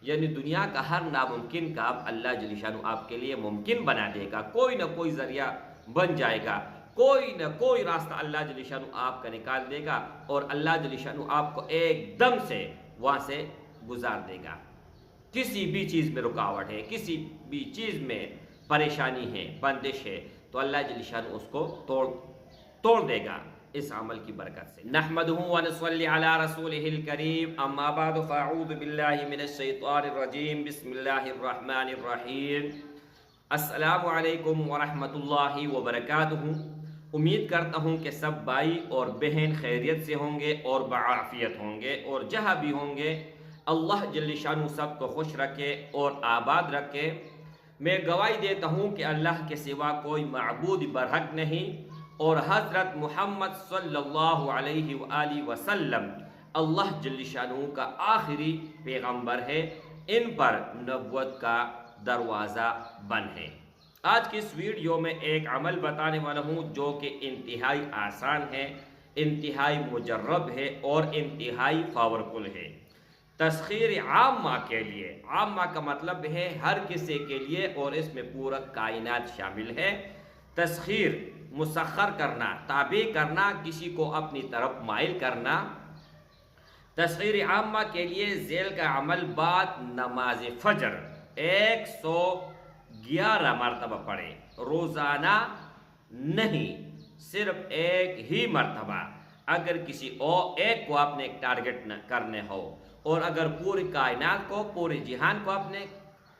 یعنی دنیا کا ہر ناممکن کام اللہ جل شانہ آپ کے لیے ممکن بنا دے گا، کوئی نہ کوئی ذریعہ بن جائے گا، کوئی نہ کوئی راستہ اللہ جل شانہ آپ کا نکال دے گا، اور اللہ جل شانہ آپ کو ایک دم سے وہاں سے گزار دے گا۔ کسی بھی چیز میں رکاوٹ ہے، کسی بھی چیز میں پریشانی ہے، بندش ہے، تو اللہ جل شانہ اس کو توڑ دے گا اس عمل کی برکت سے۔ نحمدہ ونصلی علی رسولہ الکریم، اما بعد فاعوذ باللہ من الشیطان الرجیم، بسم اللہ الرحمن الرحیم۔ السلام علیکم ورحمۃ اللہ وبرکاتہ۔ امید کرتا ہوں کہ سب بھائی اور بہن خیریت سے ہوں گے اور بعافیت ہوں گے، اور جہاں بھی ہوں گے اللہ جل شانہ سب کو خوش رکھے اور آباد رکھے۔ میں گواہی دیتا ہوں کہ اللہ کے سوا کوئی معبود برحق نہیں، اور حضرت محمد صلی اللہ علیہ وآلہ وسلم اللہ جل شانہ کا آخری پیغمبر ہے، ان پر نبوت کا دروازہ بند ہے۔ آج کی اس ویڈیو میں ایک عمل بتانے والا ہوں جو کہ انتہائی آسان ہے، انتہائی مجرب ہے اور انتہائی پاورفل ہے۔ تسخیر عامہ کے لیے، عامہ کا مطلب ہے ہر کسی کے لیے، اور اس میں پورا کائنات شامل ہے۔ تسخیر مسخر کرنا، تابع کرنا، کسی کو اپنی طرف مائل کرنا۔ تسخیر عامہ کے لیے ذیل کا عمل بعد نماز فجر 111 مرتبہ پڑھے، روزانہ نہیں، صرف ایک ہی مرتبہ۔ اگر کسی اور ایک کو آپ نے ایک ٹارگٹ کرنے ہو، اور اگر پوری کائنات کو، پورے جہان کو اپنے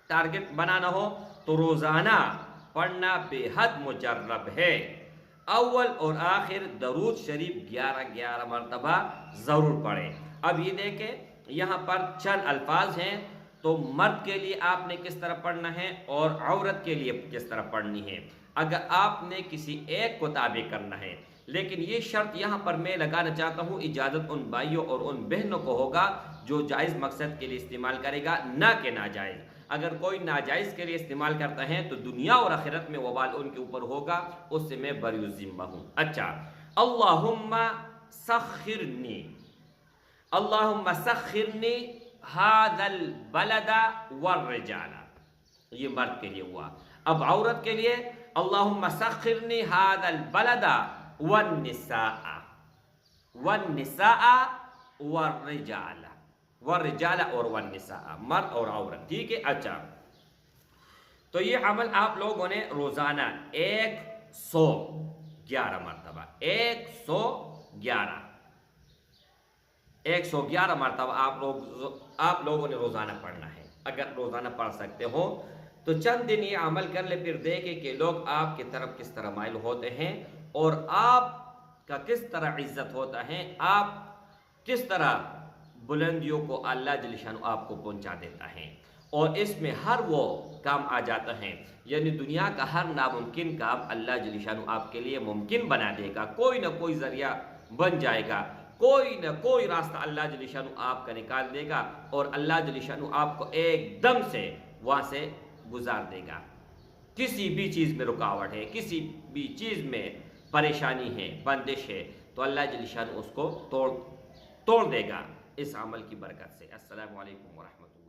ٹارگٹ بنانا ہو، تو روزانہ پڑھنا بے حد مجرب ہے۔ اول اور آخر درود شریف 11 مرتبہ ضرور پڑھیں۔ اب یہ دیکھیں یہاں پر چند الفاظ ہیں، تو مرد کے لیے آپ نے کس طرح پڑھنا ہے اور عورت کے لیے کس طرح پڑھنی ہے، اگر آپ نے کسی ایک کو تابع کرنا ہے۔ لیکن یہ شرط یہاں پر میں لگانا چاہتا ہوں، اجازت ان بھائیوں اور ان بہنوں کو ہوگا جو جائز مقصد کے لیے استعمال کرے گا، نہ کہ ناجائز۔ اگر کوئی ناجائز کے لیے استعمال کرتا ہے تو دنیا اور آخرت میں وبال ان کے اوپر ہوگا، اس سے میں بری الذمہ ہوں۔ اچھا، اللہم سخرنی، اللہم سخرنی ھذا البلد والرجال، یہ مرد کے لیے ہوا۔ اب عورت کے لیے اللہم سخرنی ھذا البلد والنساء، والنساء والرجال، والرجال اور والنساء، مرد اور عورت، ٹھیک ہے۔ اچھا، تو یہ عمل آپ لوگوں نے روزانہ 111 مرتبہ، 111 مرتبہ آپ لوگوں نے روزانہ پڑھنا ہے۔ اگر روزانہ پڑھ سکتے ہو تو چند دن یہ عمل کر لے، پھر دیکھیں کہ لوگ آپ کی طرف کس طرح مائل ہوتے ہیں، اور آپ کا کس طرح عزت ہوتا ہے، آپ کس طرح بلندیوں کو اللہ جل شانہ آپ کو پہنچا دیتا ہے، اور اس میں ہر وہ کام آ جاتا ہے، یعنی دنیا کا ہر ناممکن کام اللہ جل شانہ آپ کے لیے ممکن بنا دے گا، کوئی نہ کوئی ذریعہ بن جائے گا، کوئی نہ کوئی راستہ اللہ جل شانہ آپ کا نکال دے گا، اور اللہ جل شانہ آپ کو ایک دم سے وہاں سے گزار دے گا۔ کسی بھی چیز میں رکاوٹ ہے، کسی بھی چیز میں پریشانی ہے، بندش ہے، تو اللہ جل شانہ اس کو توڑ دے گا اس عمل کی برکت سے۔ السلام علیکم ورحمۃ اللہ۔